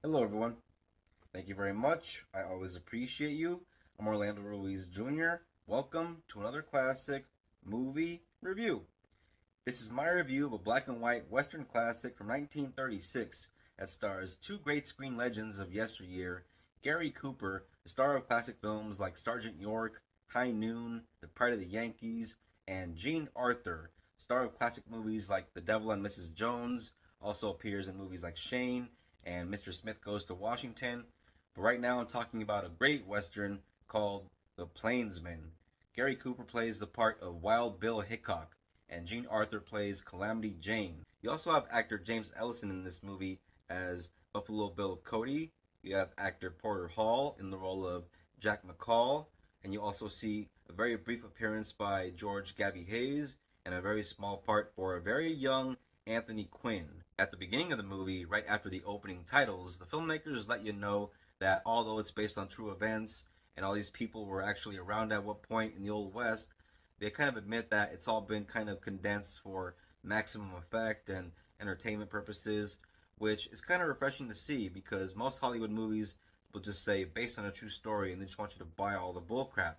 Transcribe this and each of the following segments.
Hello, everyone. Thank you very much. I always appreciate you. I'm Orlando Ruiz Jr. Welcome to another classic movie review. This is my review of a black and white Western classic from 1936 that stars two great screen legends of yesteryear, Gary Cooper, the star of classic films like Sergeant York, High Noon, The Pride of the Yankees, and Jean Arthur, star of classic movies like The Devil and Mrs. Jones, also appears in movies like Shane and Mr. Smith Goes to Washington. But right now I'm talking about a great Western called The Plainsman. Gary Cooper plays the part of Wild Bill Hickock, and Jean Arthur plays Calamity Jane. You also have actor James Ellison in this movie as Buffalo Bill Cody. You have actor Porter Hall in the role of Jack McCall, and you also see a very brief appearance by George Gabby Hayes and a very small part for a very young Anthony Quinn. At the beginning of the movie, right after the opening titles, the filmmakers let you know that although it's based on true events and all these people were actually around at what point in the Old West, they kind of admit that it's all been kind of condensed for maximum effect and entertainment purposes, which is kind of refreshing to see because most Hollywood movies will just say based on a true story and they just want you to buy all the bullcrap.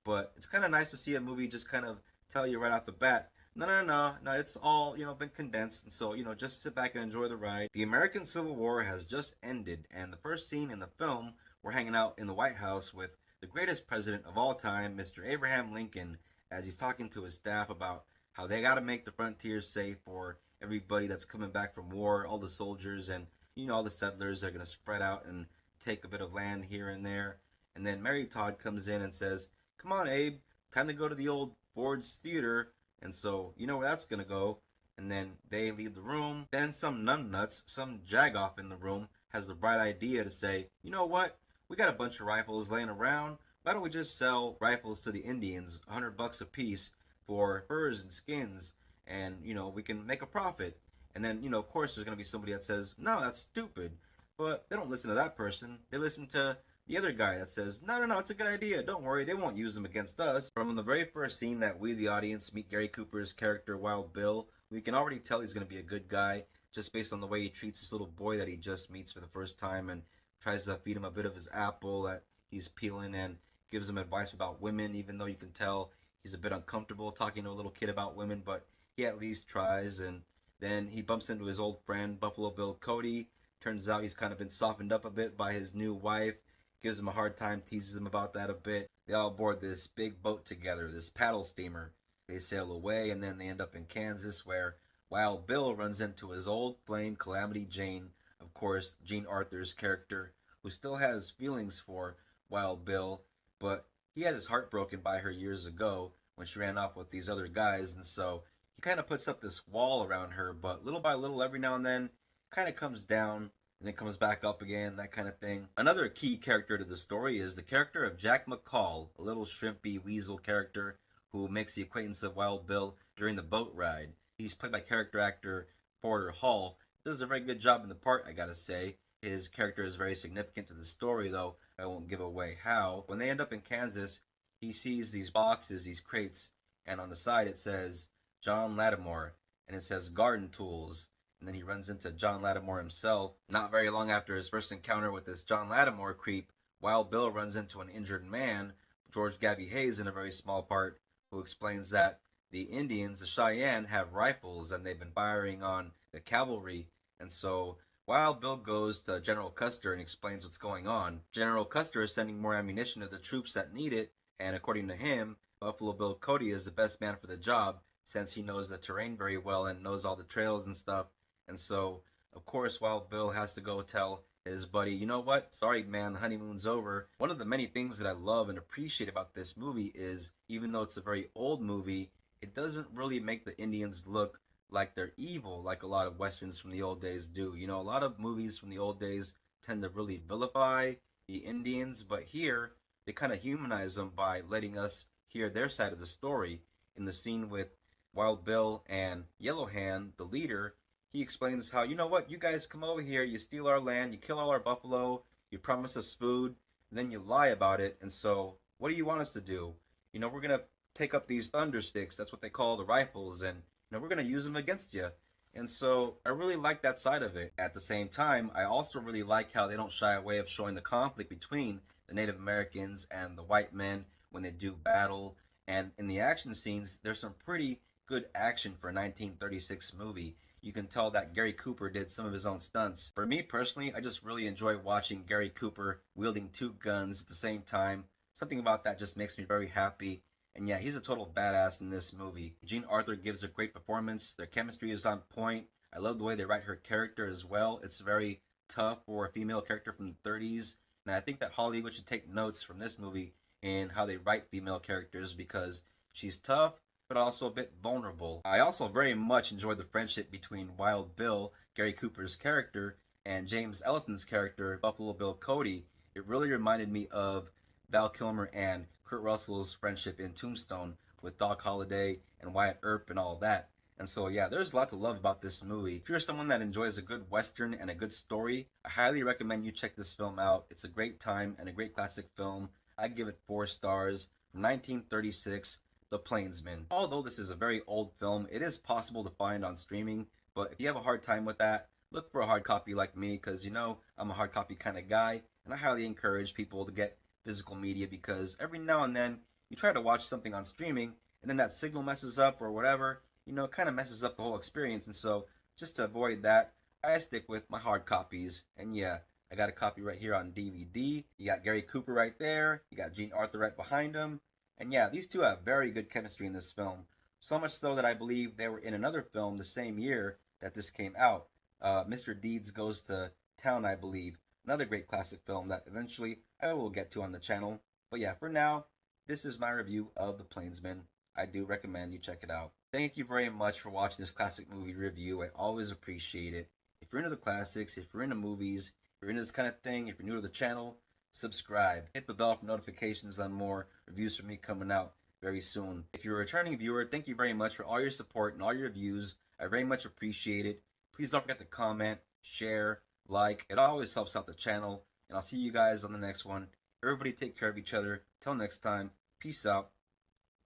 But it's kind of nice to see a movie just kind of tell you right off the bat, no, it's all, been condensed. And so, just sit back and enjoy the ride. The American Civil War has just ended, and the first scene in the film, we're hanging out in the White House with the greatest president of all time, Mr. Abraham Lincoln, as he's talking to his staff about how they got to make the frontiers safe for everybody that's coming back from war, all the soldiers and all the settlers are going to spread out and take a bit of land here and there. And then Mary Todd comes in and says, "Come on, Abe, time to go to the old Ford's Theater." And so you know where that's going to go. And then they leave the room. Then some numbnuts, some jagoff in the room, has the bright idea to say, "You know what? We got a bunch of rifles laying around. Why don't we just sell rifles to the Indians, $100 a piece for furs and skins, and we can make a profit." And then of course there's gonna be somebody that says, "No, that's stupid," but they don't listen to that person. They listen to the other guy that says, no, it's a good idea. Don't worry, they won't use them against us. From the very first scene that we, the audience, meet Gary Cooper's character, Wild Bill, we can already tell he's going to be a good guy just based on the way he treats this little boy that he just meets for the first time and tries to feed him a bit of his apple that he's peeling and gives him advice about women, even though you can tell he's a bit uncomfortable talking to a little kid about women, but he at least tries. And then he bumps into his old friend, Buffalo Bill Cody. Turns out he's kind of been softened up a bit by his new wife, gives him a hard time, teases him about that a bit. They all board this big boat together, this paddle steamer. They sail away, and then they end up in Kansas, where Wild Bill runs into his old flame, Calamity Jane, of course, Jean Arthur's character, who still has feelings for Wild Bill, but he had his heart broken by her years ago when she ran off with these other guys, and so he kind of puts up this wall around her, but little by little, every now and then, kind of comes down and then comes back up again, that kind of thing. Another key character to the story is the character of Jack McCall, a little shrimpy weasel character who makes the acquaintance of Wild Bill during the boat ride. He's played by character actor Porter Hall. Does a very good job in the part, I gotta say. His character is very significant to the story, though I won't give away how. When they end up in Kansas, he sees these boxes, these crates, and on the side it says John Lattimore, and it says garden tools. And then he runs into John Lattimore himself. Not very long after his first encounter with this John Lattimore creep, Wild Bill runs into an injured man, George Gabby Hayes in a very small part, who explains that the Indians, the Cheyenne, have rifles and they've been firing on the cavalry. And so Wild Bill goes to General Custer and explains what's going on. General Custer is sending more ammunition to the troops that need it, and according to him, Buffalo Bill Cody is the best man for the job since he knows the terrain very well and knows all the trails and stuff. And so, of course, Wild Bill has to go tell his buddy, "You know what? Sorry, man, the honeymoon's over." One of the many things that I love and appreciate about this movie is, even though it's a very old movie, it doesn't really make the Indians look like they're evil like a lot of westerns from the old days do. A lot of movies from the old days tend to really vilify the Indians, but here they kind of humanize them by letting us hear their side of the story. In the scene with Wild Bill and Yellowhand, the leader, he explains how, "You know what, you guys come over here, you steal our land, you kill all our buffalo, you promise us food, and then you lie about it, and so what do you want us to do? We're going to take up these thunder sticks," that's what they call the rifles, "and we're going to use them against you." And so I really like that side of it. At the same time, I also really like how they don't shy away of showing the conflict between the Native Americans and the white men when they do battle. And in the action scenes, there's some pretty good action for a 1936 movie. You can tell that Gary Cooper did some of his own stunts. For me personally, I just really enjoy watching Gary Cooper wielding two guns at the same time. Something about that just makes me very happy. And yeah, he's a total badass in this movie. Jean Arthur gives a great performance. Their chemistry is on point. I love the way they write her character as well. It's very tough for a female character from the 30s. And I think that Hollywood should take notes from this movie in how they write female characters because she's tough, but also a bit vulnerable. I also very much enjoyed the friendship between Wild Bill, Gary Cooper's character, and James Ellison's character, Buffalo Bill Cody. It really reminded me of Val Kilmer and Kurt Russell's friendship in Tombstone with Doc Holliday and Wyatt Earp and all that. And so, yeah, there's a lot to love about this movie. If you're someone that enjoys a good Western and a good story, I highly recommend you check this film out. It's a great time and a great classic film. I give it 4 stars. From 1936, The Plainsman. Although this is a very old film, it is possible to find on streaming, but if you have a hard time with that, look for a hard copy like me, because you know I'm a hard copy kind of guy, and I highly encourage people to get physical media because every now and then you try to watch something on streaming and then that signal messes up or whatever, you know, it kind of messes up the whole experience. And so just to avoid that, I stick with my hard copies. And yeah, I got a copy right here on DVD. You got Gary Cooper right there. You got Jean Arthur right behind him. And yeah, these two have very good chemistry in this film. So much so that I believe they were in another film the same year that this came out. Mr. Deeds Goes to Town, I believe. Another great classic film that eventually I will get to on the channel. But yeah, for now, this is my review of The Plainsman. I do recommend you check it out. Thank you very much for watching this classic movie review. I always appreciate it. If you're into the classics, if you're into movies, if you're into this kind of thing, if you're new to the channel, subscribe. Hit the bell for notifications on more reviews from me coming out very soon. If you're a returning viewer, thank you very much for all your support and all your views. I very much appreciate it. Please don't forget to comment, share, like. It always helps out the channel. And I'll see you guys on the next one. Everybody take care of each other. Till next time, peace out.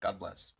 God bless.